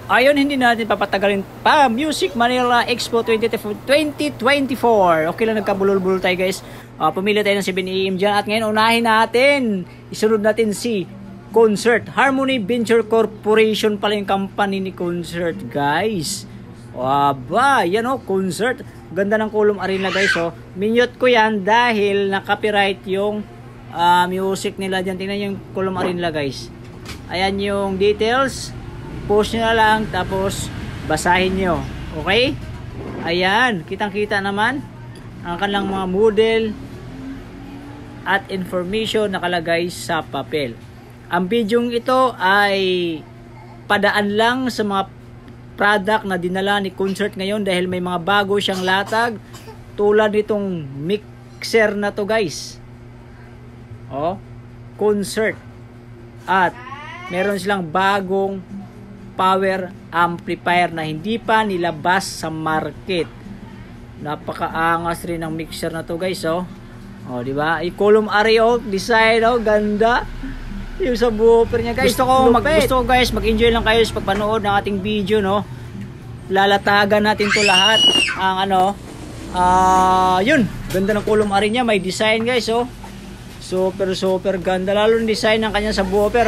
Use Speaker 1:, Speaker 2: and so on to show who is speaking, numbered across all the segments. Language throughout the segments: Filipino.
Speaker 1: Ayun, hindi natin papatagalin pa. Music Manila Expo 2024. Okay lang, nagkabulol-bulol tayo guys. Pumili tayo ng 7 AM dyan. At ngayon, unahin natin. Isunod natin si Concert. Harmony Venture Corporation pala yung company ni Concert guys. Waba, yan o, Concert. Ganda ng Kulom Arena guys. Minute ko yan dahil na-copyright yung music nila dyan. Tingnan yung Kulom Arena guys. Ayan yung details. Post nyo na lang, tapos basahin nyo. Okay? Ayan, kitang-kita naman ang kanilang mga model at information nakalagay sa papel. Ang bidyong ito ay padaan lang sa mga product na dinala ni Concert ngayon dahil may mga bago siyang latag tulad nitong mixer na to guys. Concert. At meron silang bagong power amplifier na hindi pa nilabas sa market. Napakaangas rin ng mixer na to guys. Di ba? I-column array design ganda. Yung sa woofer niya guys. Gusto ko guys mag-enjoy lang kayo sa pagpanood ng ating video Lalatagan natin to lahat. Ang yun, ganda ng column array niya, may design guys. Super ganda lalo ng design ng kanya sa woofer.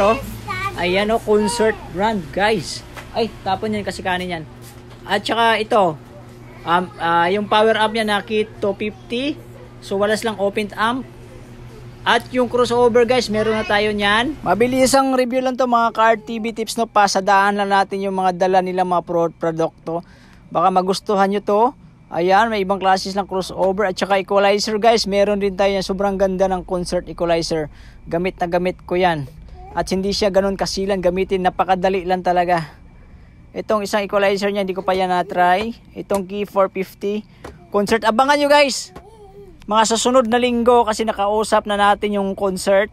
Speaker 1: Ayan Concert brand guys. Ay, tapon yan kasi kanin yan. At saka ito, yung power amp niya na kit 250. So wala silang open amp. At yung crossover guys, meron na tayo niyan. Mabilisang review lang to mga Car TV tips pasadaan lang natin yung mga dala nila mga produkto. Baka magustuhan nyo to. Ayan, may ibang classes ng crossover. At saka equalizer guys, meron din tayo yan. Sobrang ganda ng Concert equalizer. Gamit na gamit ko yan. At hindi siya ganun kasilan gamitin, napakadali lang talaga. Itong isang equalizer niya, hindi ko pa yan na-try. Itong key 450. Concert, abangan nyo guys. Mga susunod na linggo kasi nakausap na natin yung Concert.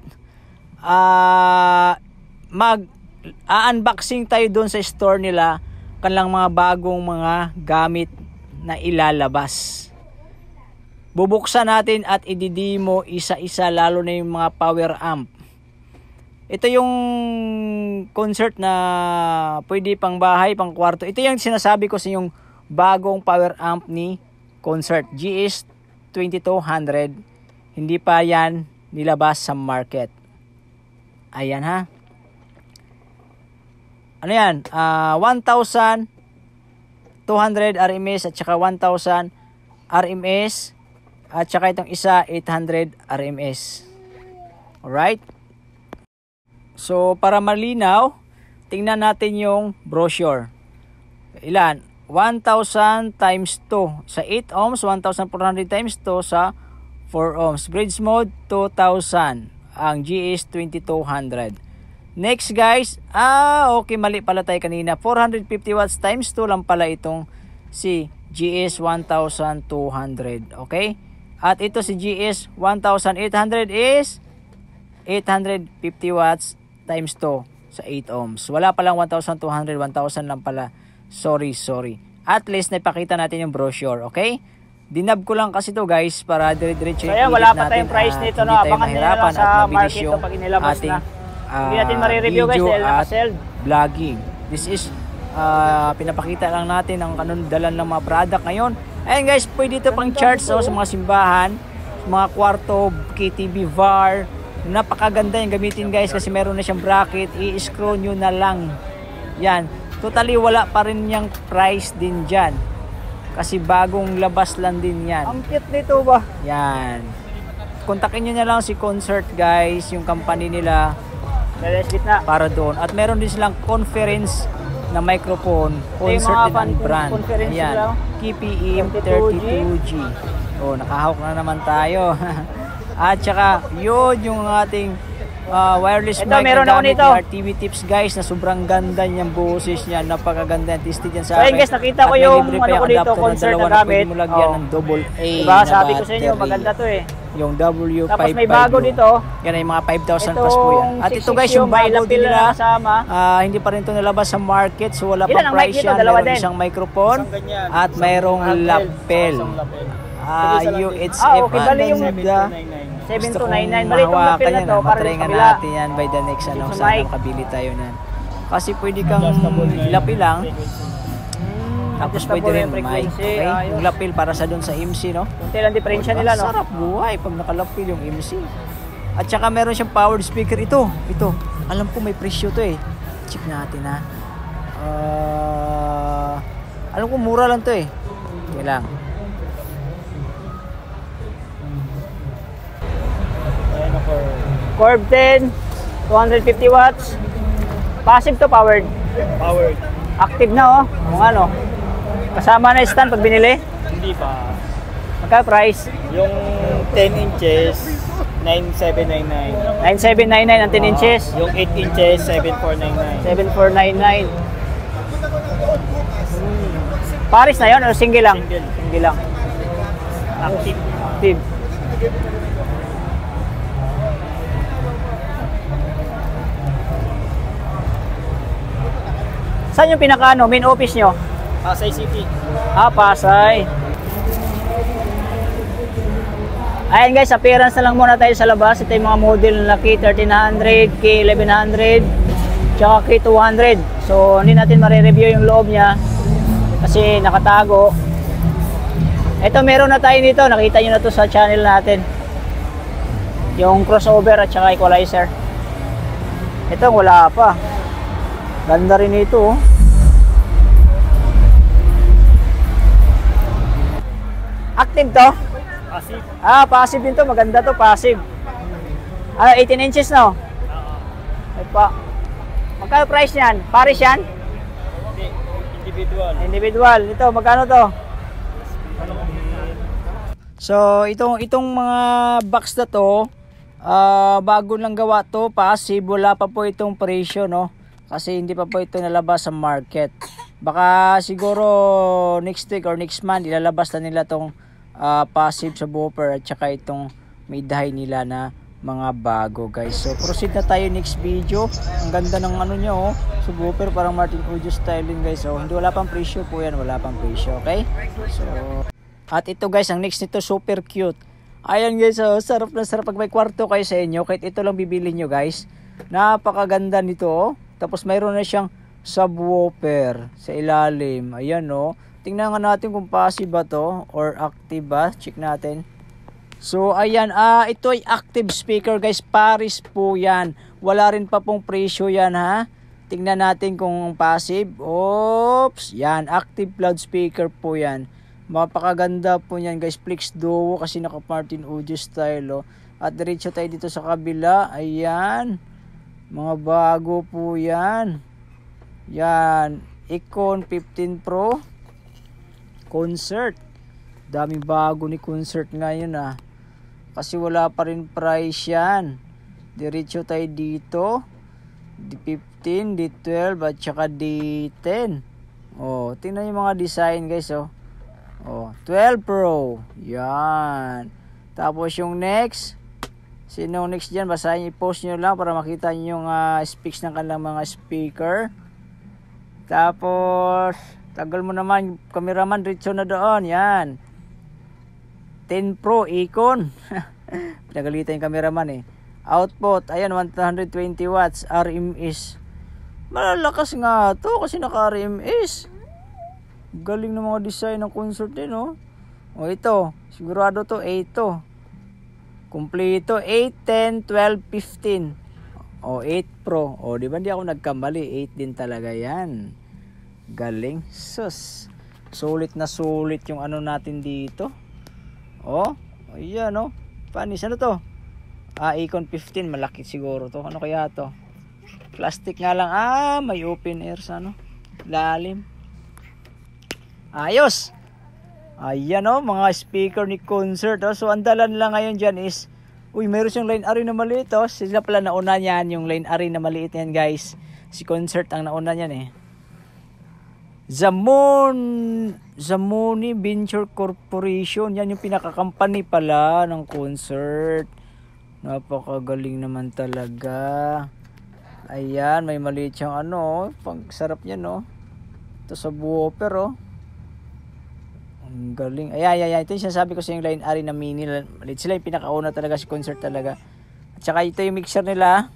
Speaker 1: Mag-unboxing tayo doon sa store nila. Kanilang mga bagong mga gamit na ilalabas. Bubuksan natin at ididemo isa-isa lalo na yung mga power amp. Ito yung Concert na pwede pang bahay, pang kwarto. Ito yung sinasabi ko sa yung bagong power amp ni Concert. GS 2200. Hindi pa yan nilabas sa market. Ayan ha. Ano yan? 1,200 RMS at saka 1,000 RMS. At saka itong isa 800 RMS. Alright? So, para malinaw, tingnan natin yung brochure. Ilan? 1,000 times 2 sa 8 ohms, 1,400 times 2 sa 4 ohms. Bridge mode, 2,000. Ang GS 2200. Next guys, okay, mali pala tayo kanina. 450 watts times 2 lang pala itong si GS 1200. Okay? At ito si GS 1800 is 850 watts times 2 sa 8 ohms. Wala palang 1,200, 1,000 lang pala. Sorry. At least naipakita natin yung brochure, okay? Dinab ko lang kasi to guys para dire-diretso yung
Speaker 2: wala pa tayong price nito, abangan nyo lang sa market pag inilabas na. Hindi natin marireview guys dahil naka-sell.
Speaker 1: Vlogging. This is pinapakita lang natin ang kanong dalan ng mga product ngayon. Ayan guys, pwede ito pang charts sa mga simbahan, mga kwarto, KTV, VAR. Napakaganda yung gamitin guys kasi meron na siyang bracket. I-screw nyo na lang. Yan. Totally wala pa rin yung price din dyan. Kasi bagong labas lang din yan.
Speaker 2: Ang cute nito ba?
Speaker 1: Yan. Kontakin nyo na lang si Concert guys. Yung company nila. Para doon. At meron din silang conference na microphone. Concert din ang brand. Ayan. KPM 32G. Nakahawak na naman tayo. At saka yun yung ating wireless mic na gamit ni RTV Tips guys na sobrang ganda niyang boses niya, napakaganda yung tested yan sa akin.
Speaker 2: Guys, nakita ko yung ano ko dito, Concert na gamit.
Speaker 1: Mo lagyan ng double A
Speaker 2: diba, sabi ko sa inyo, maganda to
Speaker 1: yung W55.
Speaker 2: Tapos may bago dito.
Speaker 1: Yan ay mga 5,000 plus po yan. At ito guys, yung bago din nila, hindi pa rin ito nalabas sa market, so wala pang price yan. Meron isang microphone at mayroong lapel. UHF and
Speaker 2: 7299. Bali itong lapel na to para sa kabila.
Speaker 1: natin yan by the next sana kabili tayo nan. Kasi pwede kang lapil lang. Tapos pwede rin mic. Okay? Yung lapil para sa doon sa MC, no?
Speaker 2: Kunti lang diferensya nila, no?
Speaker 1: Sarap buhay pag nakalapil yung MC. At saka meron siyang powered speaker. Ito. Alam ko may presyo to eh. Check natin ha. Alam ko mura lang to eh. Okay lang.
Speaker 2: Corb 10, 250 watts. Passive to powered?
Speaker 3: Powered.
Speaker 2: Active na, oh. Kung ano. Kasama na stand pag binili?
Speaker 3: Hindi pa.
Speaker 2: Magkano price?
Speaker 3: Yung 10 inches, 9799.
Speaker 2: 9799 ang 10 inches.
Speaker 3: Yung 8 inches, 7499.
Speaker 2: 7499. Paris na yun o single lang?
Speaker 3: Single.
Speaker 2: Single lang.
Speaker 3: Active.
Speaker 2: Active. Saan yung pinaka main office nyo?
Speaker 3: Pasay City.
Speaker 2: Pasay. Ayan guys, appearance na lang muna tayo sa labas. Ito yung mga model na K1300, K1100, tsaka K200. So, hindi natin marireview yung loob niya kasi nakatago. Ito, meron na tayo dito. Nakita nyo na to sa channel natin. Yung crossover at saka equalizer. Ito, wala pa. Ganda rin ito, oh. Active to?
Speaker 3: Passive.
Speaker 2: Passive din to. Maganda to, passive. 18 inches, no? Ay pa. Magkano price niyan? Paris yan?
Speaker 3: Individual.
Speaker 2: Individual. Ito, magkano to?
Speaker 1: So, itong mga box na to, bago lang gawa to, passive, wala pa po itong presyo, no? Kasi hindi pa po ito nalabas sa market. Baka siguro next week or next month ilalabas na nila tong passive subwoofer at saka itong mid-high nila na mga bago, guys. So proceed na tayo next video. Ang ganda ng ano nyo, oh. Subwoofer parang Martin Audio style din, guys. So hindi, wala pang presyo po yan, wala pang presyo, okay? So at ito guys, ang next nito super cute. Ayan guys, oh, sarap na sarap pag may kwarto kayo sa inyo. Kahit ito lang bibili nyo, guys. Napakaganda nito, oh. Tapos mayroon na siyang subwoofer sa ilalim. Ayan, no. Tingnan nga natin kung passive ba to or active ba. Check natin. So ayan, ito ay active speaker, guys. Paris po yan. Wala rin pa pong presyo yan, ha. Tingnan natin kung passive. Oops. Yan, active loudspeaker po yan. Mapakaganda po yan, guys. Flix Duo kasi naka Martin Audio style, oh. At diretso tayo dito sa kabila. Ayan. Mga bago po yan. Yan. Icon 15 Pro. Concert. Daming bago ni Concert ngayon, ah. Kasi wala pa rin price yan. Diretso tayo dito. D15, D12 at saka D10. Oh, tingnan yung mga design, guys, oh. Oh, 12 Pro. Yan. Tapos yung next. Sino next dyan? Basahin, i-post nyo lang para makita nyo yung specs ng kanilang mga speaker. Tapos, tagal mo naman, cameraman, diretso na doon. Yan. 10 Pro, Icon. Pinagalitan yung cameraman, eh. Output, ayan, 120 watts, RMS. Malalakas nga to kasi naka-RMS. Galing ng mga design ng Concert din, oh. O ito, sigurado to 8 to. Kumpleto 8, 10, 12, 15. O 8 Pro. O di ba hindi ako nagkamali, 8 din talaga 'yan. Galing. Sus. Sulit na sulit yung ano natin dito. O, ayan, oh. Panis ano to? Icon 15, malaki siguro to. Ano kaya to? Plastic nga lang. May open air sa ano. Lalim. Ayos. Ayan, oh, mga speaker ni Concert, oh. So ang dalan lang ngayon dyan is, uy, meron siyang line array na maliit, oh. Sila pala nauna niyan, yung line array na maliit yan, guys. Si Concert ang nauna niyan, eh. Zamoni Venture Corporation, yan yung pinaka-company pala ng Concert. Napakagaling naman talaga. Ayan, may maliit siyang ano, oh. Pagsarap niyan, oh. Ito sa subwoofer, oh. Ang galing. Ayan. Ito yung sinasabi ko sa yung line array na mini. Malit sila yung pinakauna talaga, si Concert talaga. At saka ito yung mixer nila.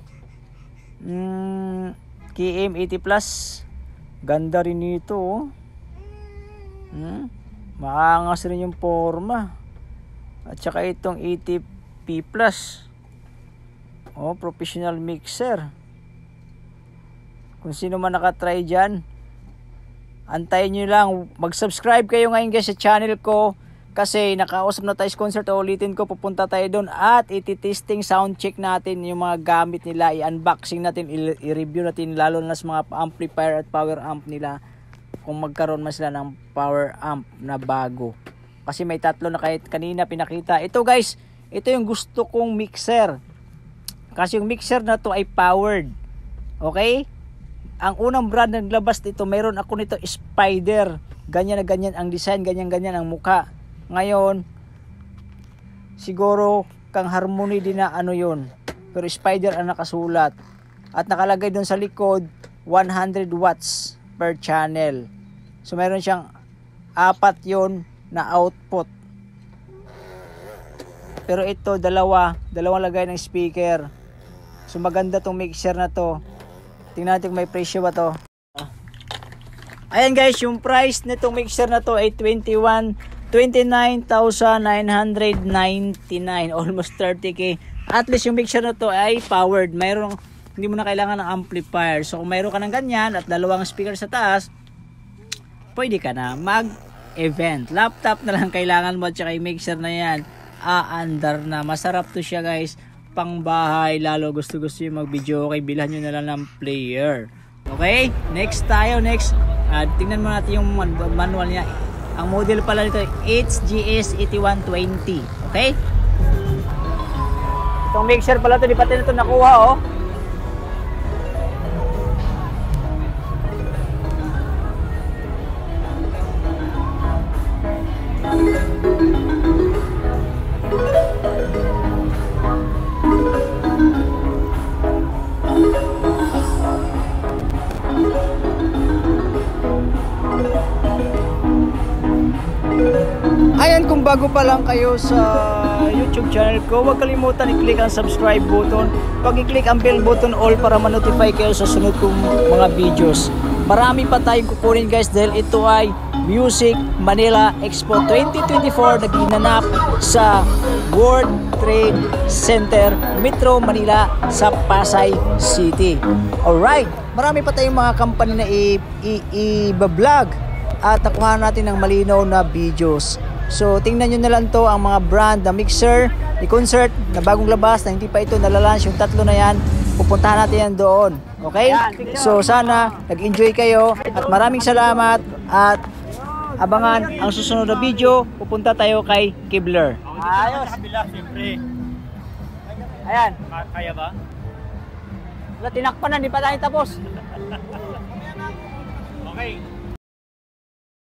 Speaker 2: KM 80 Plus. Ganda rin nito, oh. Maangas rin yung forma. At saka itong 80P Plus. Oh, professional mixer. Kung sino man nakatry dyan, antayin nyo lang. Mag-subscribe kayo ngayon guys sa channel ko. Kasi nakausap na tayo sa concert. Ulitin ko, pupunta tayo doon. At iti-testing, sound check natin yung mga gamit nila. I-unboxing natin, i-review natin. Lalo na sa mga amplifier at power amp nila. Kung magkaroon man sila ng power amp na bago. Kasi may tatlo na kahit kanina pinakita. Ito guys, ito yung gusto kong mixer. Kasi yung mixer na to ay powered. Okay? Ang unang brand na naglabas dito, mayroon ako nito Spider. Ganyan na ganyan ang design, ganyan-ganyan ang muka. Ngayon, siguro kang Harmony din na ano yun. Pero Spider ang nakasulat. At nakalagay doon sa likod, 100 watts per channel. So mayroon siyang 4 yon na output. Pero ito, dalawang lagay ng speaker. So maganda tong mixer na to. Tingnan natin kung may presyo ba to. Ayan guys, yung price nitong mixer na to ay 29,999. Almost 30k. At least yung mixer na to ay powered. Hindi mo na kailangan ng amplifier. So kung mayroon ka ng ganyan at dalawang speaker sa taas, pwede ka na mag-event. Laptop na lang kailangan mo at saka yung mixer na yan. Aandar na. Masarap to siya guys. Pang bahay, lalo gusto yung mag-video, okay, bilhan nyo na lang ng player. Okay, next tayo. Tingnan mo natin yung manual niya. Ang model pala nito HGS 8120. Okay, itong mixer pala to, di pati nito nakuha, oh. Ayan, kung bago pa lang kayo sa YouTube channel ko, huwag kalimutan i-click ang subscribe button. Pag i-click ang bell button all para ma-notify kayo sa sunod kong mga videos. Marami pa tayong kukunin guys dahil ito ay Music Manila Expo 2024 na ginanap sa World Trade Center, Metro Manila sa Pasay City. Alright, marami pa tayong mga company na i-vlog at nakuha natin ng malinaw na videos. So tingnan nyo na lang to, ang mga brand na mixer ni Concert na bagong labas na hindi pa ito nalalunch. Yung tatlo na yan, pupuntahan natin yan doon. Okay? So sana nag-enjoy kayo at maraming salamat at abangan ang susunod na video. Pupunta tayo kay Kibler.
Speaker 3: Ayos. Sa kabila, siyempre.
Speaker 2: Ayan.
Speaker 3: Kaya ba?
Speaker 2: Wala, tinakpan na, hindi pa tayo tapos.
Speaker 3: Okay.